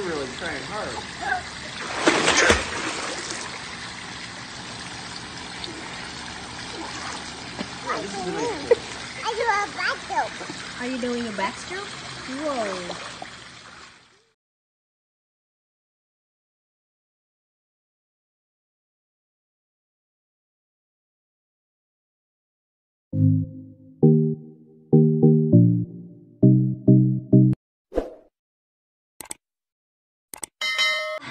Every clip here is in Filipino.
You're really trying hard. Yeah, this is a nice stroke. I do a backstroke. Are you doing a backstroke? Whoa.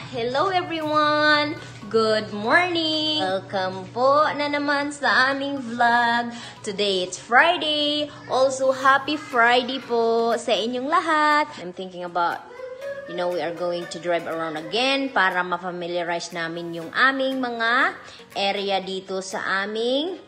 Hello everyone! Good morning! Welcome po na naman sa aming vlog. Today it's Friday. Also, happy Friday po sa inyong lahat. I'm thinking about, we are going to drive around again para ma-familiarize namin yung aming mga area dito sa aming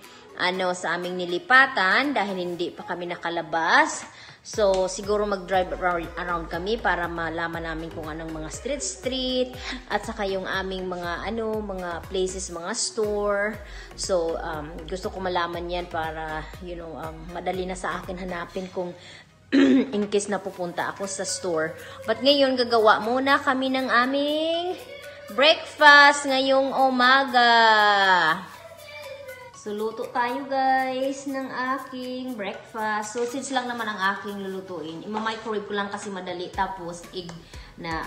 nilipatan dahil hindi pa kami nakalabas. So, siguro mag-drive around kami para malaman namin kung anong mga street at saka yung aming mga places, mga store. So, gusto ko malaman yan para, madali na sa akin hanapin kung in case na pupunta ako sa store. But ngayon, gagawa muna kami ng aming breakfast ngayong umaga. So, luto tayo guys ng aking breakfast. Sausage lang naman ang aking lulutuin. Ima-microwave ko lang kasi madali. Tapos, egg na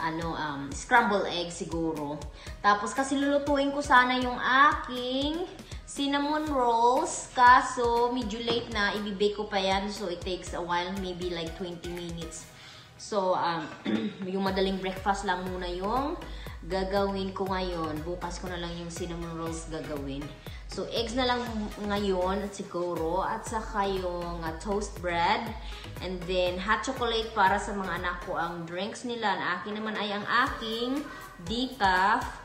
scrambled egg siguro. Tapos, kasi lulutuin ko sana yung aking cinnamon rolls. Kaso, medyo late na. Ibibake ko pa yan. So, it takes a while. Maybe like 20 minutes. So, yung madaling breakfast lang muna yung gagawin ko ngayon. Bukas ko na lang yung cinnamon rolls gagawin. So, eggs na lang ngayon at siguro. At saka yung toast bread. And then, hot chocolate para sa mga anak ko ang drinks nila. Ang akin naman ay ang aking decaf.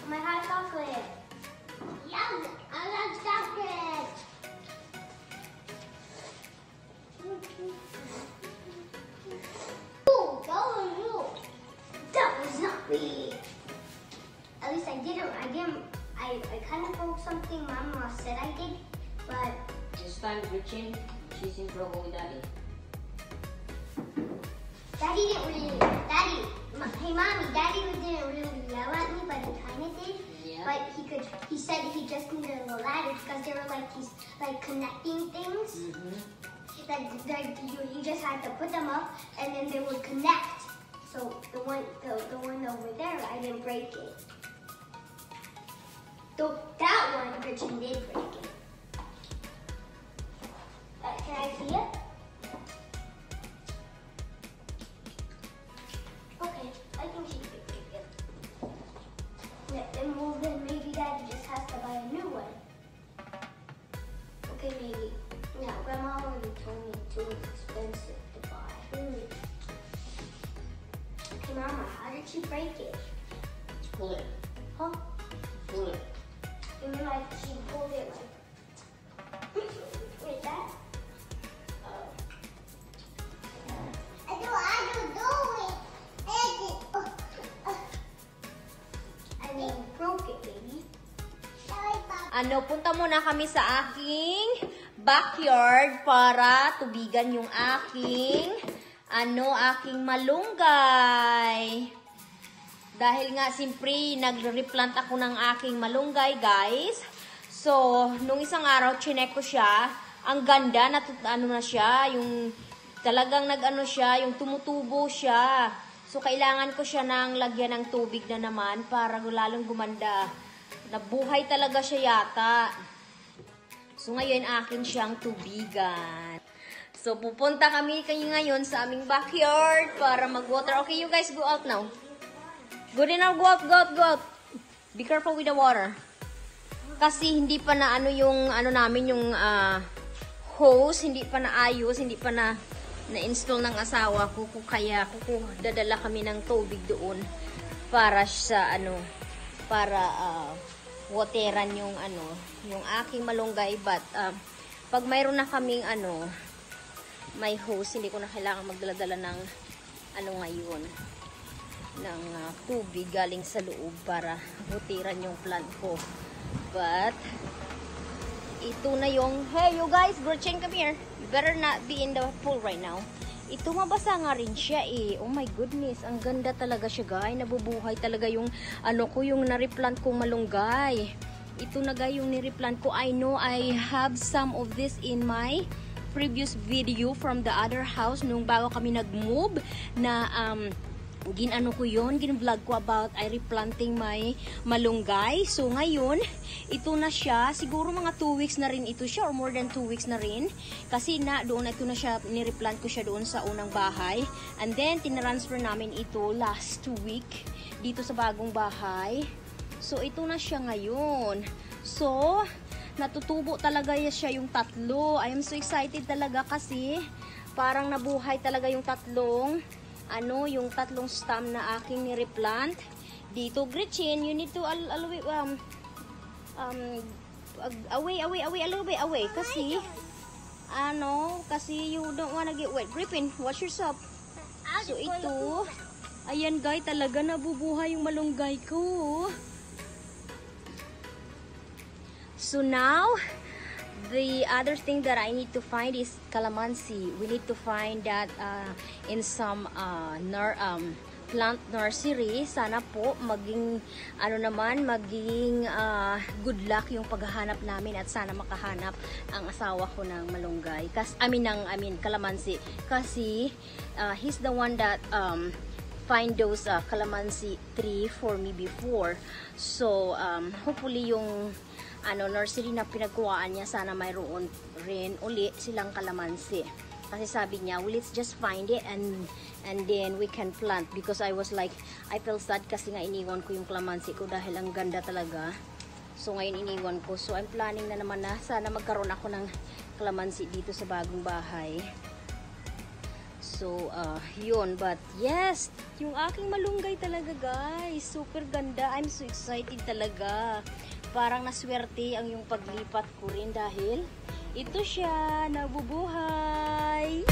My hot chocolate. Yum! I love chocolate. Ooh, that was you. That was not me. At least I didn't. I kind of broke something Mama said I did, but This time, Gretchen, she's in trouble with Daddy. Daddy didn't really. Hey, Mommy, Daddy didn't really yell at me, but he kind of did. Yeah. But he said he just needed a ladder because they were he's connecting things. You just had to put them up and then they would connect. So the one over there, I didn't break it. That one, Gretchen did break it. Can I see it? Okay, I think she could pick it. Let them move in. Maybe Daddy just has to buy a new one. Okay, maybe. Yeah, Grandma already told me it's too expensive to buy. Okay, Mama, how did she break it? Pull it. Huh? Pull it. You mean she pulled it like that? Punta muna kami sa aking backyard para tubigan yung aking malunggay. Dahil nga, simpre, nagre-replant ako ng aking malunggay, guys. So, nung isang araw, chinek ko siya. Ang ganda, na siya, yung talagang yung tumutubo siya. So, kailangan ko siya ng lagyan ng tubig na naman para lalong gumanda. Nabuhay talaga siya yata. So, ngayon akin siyang tubigan. So, pupunta kami ngayon sa aming backyard para mag-water. Okay, you guys go out now. Good enough, go out. Be careful with the water. Kasi hindi pa na ano yung ano namin yung hose, hindi pa naayos, hindi pa na-install ng asawa ko, kaya dadala kami ng tubig doon para sa para wateran yung yung aking malunggay. But pag mayroon na kaming may hose, hindi ko na kailangan magdala-dala ng ngayon ng tubig galing sa loob para wateran yung plant ko. But ito na yung, hey you guys, Gretchen, come here. You better not be in the pool right now. Ito mabasa nga rin siya eh. Oh my goodness, ang ganda talaga siya guys. Nabubuhay talaga yung yung na-replant kong malunggay. Ito na guys yung ni-replant ko. I know I have some of this in my previous video from the other house nung bago kami nag-move na gin-vlog ko about I replanting my malunggay. So ngayon, ito na siya. Siguro mga 2 weeks na rin ito siya or more than 2 weeks na rin. Kasi doon ito na siya, nireplant ko siya doon sa unang bahay. And then, tinransfer namin ito last week dito sa bagong bahay. So ito na siya ngayon. So, natutubo talaga siya yung tatlo. I am so excited talaga kasi parang nabuhay talaga yung tatlong yung tatlong stem na aking ni-replant dito. Gretchen, you need to away a little bit away kasi kasi you don't wanna get wet. Griffin, watch yourself. So ito, ayan guys, talaga nabubuhay yung malunggay ko. So now, the other thing that I need to find is calamansi. We need to find that in some plant nursery. Sana po maging maging good luck yung paghahanap namin at sana makahanap ang asawa ko ng malunggay. Calamansi. Kasi he's the one that find those calamansi tree for me before. So hopefully yung nursery na pinagkuhaan niya, sana mayroon rin uli silang kalamansi. Kasi sabi niya, well, let's just find it and then we can plant. Because I was like, I feel sad kasi nga iniwan ko yung kalamansi ko dahil ang ganda talaga. So ngayon iniwan ko. So I'm planning na naman na sana magkaroon ako ng kalamansi dito sa bagong bahay. So yun. But yes, yung aking malunggay talaga guys, super ganda. I'm so excited talaga. Parang naswerte ang yung paglipat ko rin dahil ito siya, nabubuhay.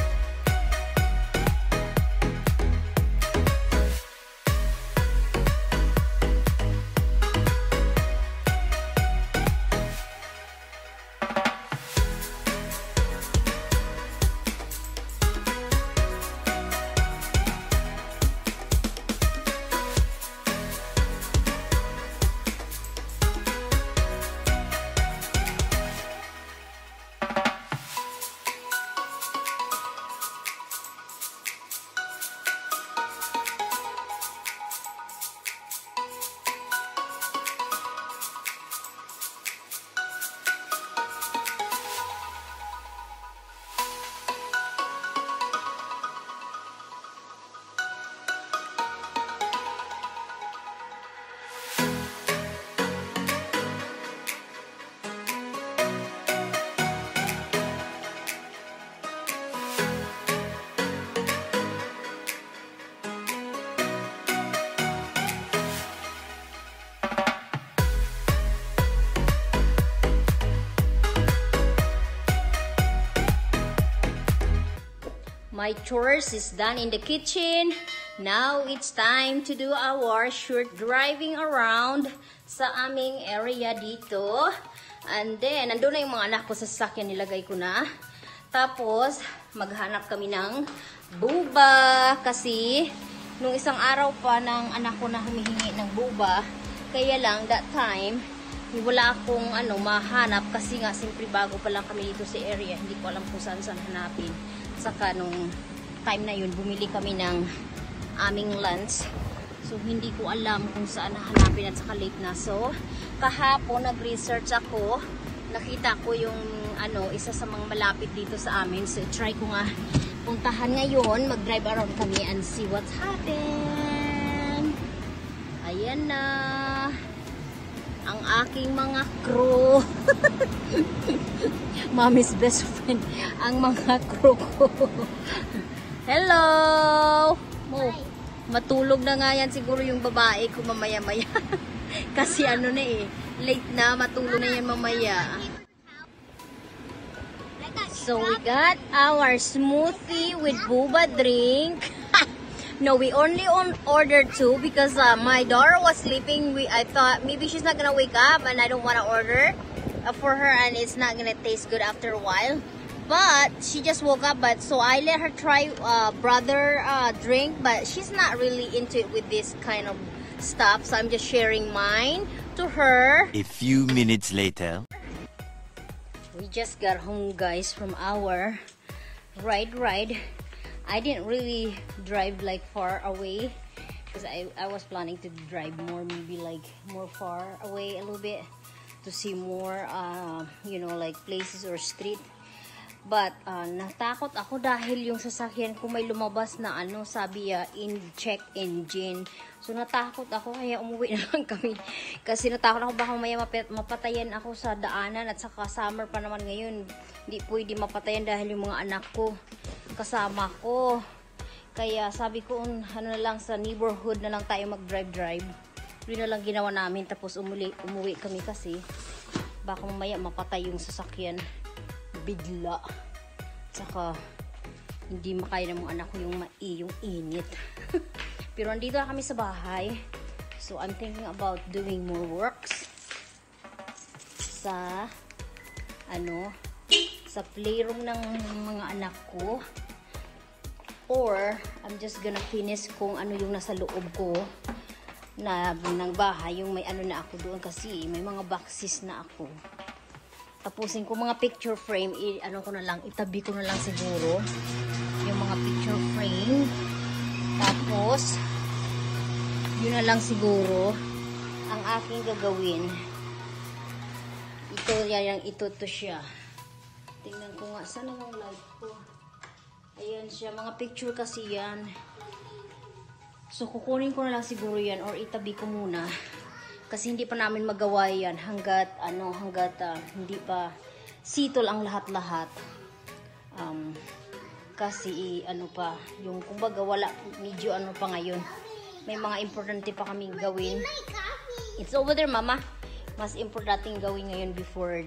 My chores is done in the kitchen. Now it's time to do our short driving around sa aming area dito. And then, nandun na yung mga anak ko sa sasakyan, nilagay ko na. Tapos, maghanap kami ng buba. Kasi, nung isang araw pa ng anak ko na humihingi ng buba, kaya lang, that time, wala akong mahanap kasi nga, siyempre bago pa lang kami dito sa area. Hindi ko alam kung saan hanapin. Saka nung time na yun, bumili kami ng aming lunch. So, hindi ko alam kung saan hanapin at saka late na. So, kahapon nag-research ako. Nakita ko yung isa sa mga malapit dito sa amin. So, try ko nga puntahan ngayon. Mag-drive around kami and see what's happened. Ayan na. Ang aking mga crew. Mommy's best friend. Ang mga crew ko. Hello! Mo, matulog na nga yan siguro yung babae ko mamaya-maya. Kasi ano na eh, late na, matulog na yan mamaya. So we got our smoothie with boba drink. No, we only ordered 2 because my daughter was sleeping. I thought maybe she's not gonna wake up and I don't want to order for her and it's not gonna taste good after a while. But she just woke up, so I let her try brother drink, but she's not really into it with this kind of stuff, so I'm just sharing mine to her. A few minutes later. We just got home, guys, from our ride. I didn't really drive like far away because I was planning to drive more, maybe like more far away a little bit to see more you know, like places or street. But natakot ako dahil yung sasakyan ko may lumabas na ano, sabi in check engine. So natakot ako kaya umuwi na lang kami. Kasi natakot ako baka maya mapatayan ako sa daanan at saka summer pa naman ngayon. Hindi pwede mapatayan dahil yung mga anak ko kasama ko. Kaya sabi ko ano na lang, sa neighborhood na lang tayo mag-drive. Yun na lang ginawa namin, tapos umuwi kami kasi baka mamaya mapatay yung sasakyan bigla. Saka hindi makaya ng mga anak ko yung init. Pero andito na kami sa bahay. So I'm thinking about doing more works sa sa playroom ng mga anak ko. Or I'm just gonna finish kung ano yung nasa loob ko ng bahay, yung may ano na ako doon kasi may mga boxes na ako. Tapusin ko mga picture frame, ano ko na lang, itabi ko na lang siguro yung mga picture frame. Tapos yun na lang siguro ang aking gagawin. Ito to siya. Tingnan ko nga, saan ang light ko? Ayan siya, mga picture kasi yan. So kukunin ko na lang siguro yan or itabi ko muna. Kasi hindi pa namin magawa yan hanggat hindi pa sitol ang lahat-lahat. Kasi pa, yung kumbaga wala, medyo pa ngayon. May mga importante pa kaming gawin. It's over there, mama. Mas importante gawin ngayon before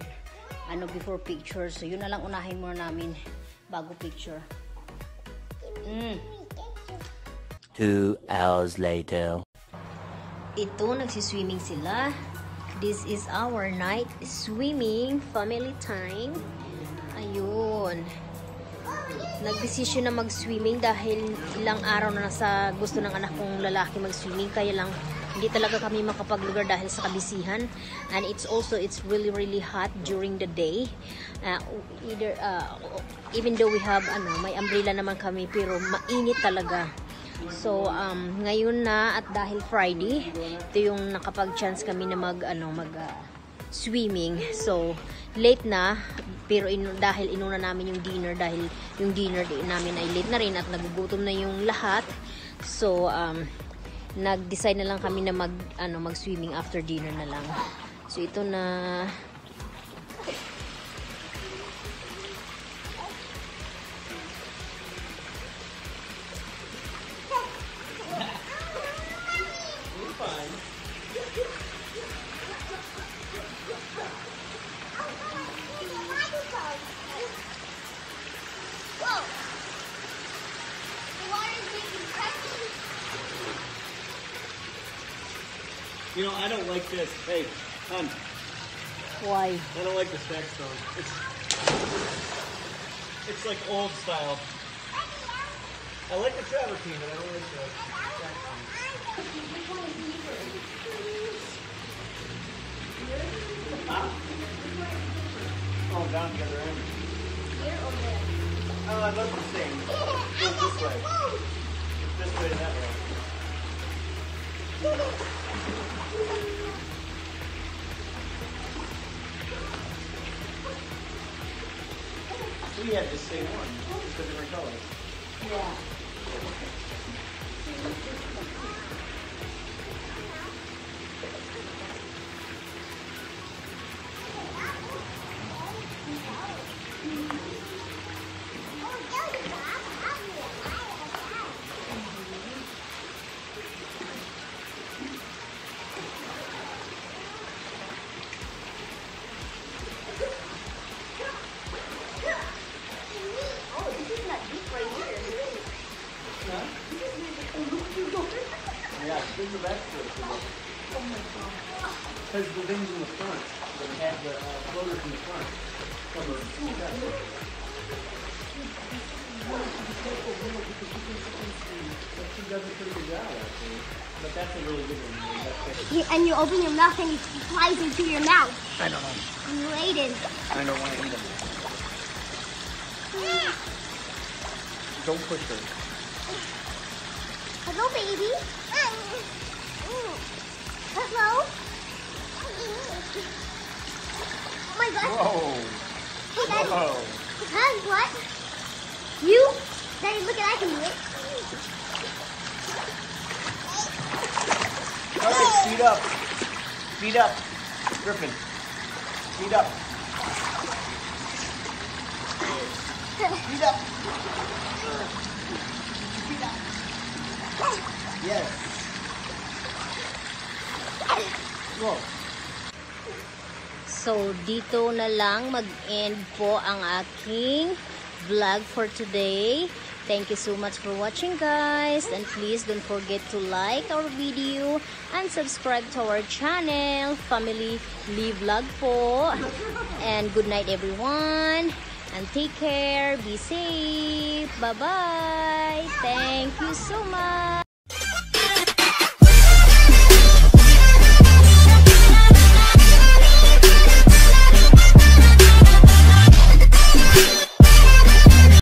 picture. So yun na lang unahin muna namin bago picture. 2 hours later. Ito, nagsiswimming sila. This is our night swimming family time. Ayun. Nagdesisyon na mag-swimming dahil ilang araw na nasa gusto ng anak kong lalaki mag-swimming. Kaya lang, hindi talaga kami makapaglugar dahil sa kabisihan. And it's really hot during the day. Even though we have, may umbrella naman kami, pero mainit talaga. So, ngayon na at dahil Friday, ito yung nakapag-chance kami na swimming. So, late na, pero dahil inuna namin yung dinner, dahil yung dinner namin ay late na rin at nagugutom na yung lahat. So, nag-decide na lang kami na mag-swimming after dinner na lang. So, ito na. You know, I don't like this. Hey, hon. Why? I don't like the Saxstone. It's like old style. I like the travertine, but I don't like the Saxstone. Huh? Oh, down the other end. Oh, I love the same. It goes this way. This way and that way. We had the same one, just a different color. Yeah. Because the things in the front, that have the floaters in the front, cover. She does a pretty good job, actually. But that's a really good one. And you open your mouth and he flies into your mouth. I don't know. You ate it. I don't want to eat them. Don't push her. Hello, baby. Hello. Oh my gosh. Whoa. Hey, Daddy. Whoa. Huh? What? You? Daddy, look at I can do it. Okay, speed up. Speed up. Griffin. Speed up. Speed up. Speed up. Yes. Whoa. So, dito na lang mag-end po ang aking vlog for today. Thank you so much for watching, guys. And please don't forget to like our video and subscribe to our channel, Family Lee Vlog po. And good night, everyone. And take care. Be safe. Bye-bye. Thank you so much.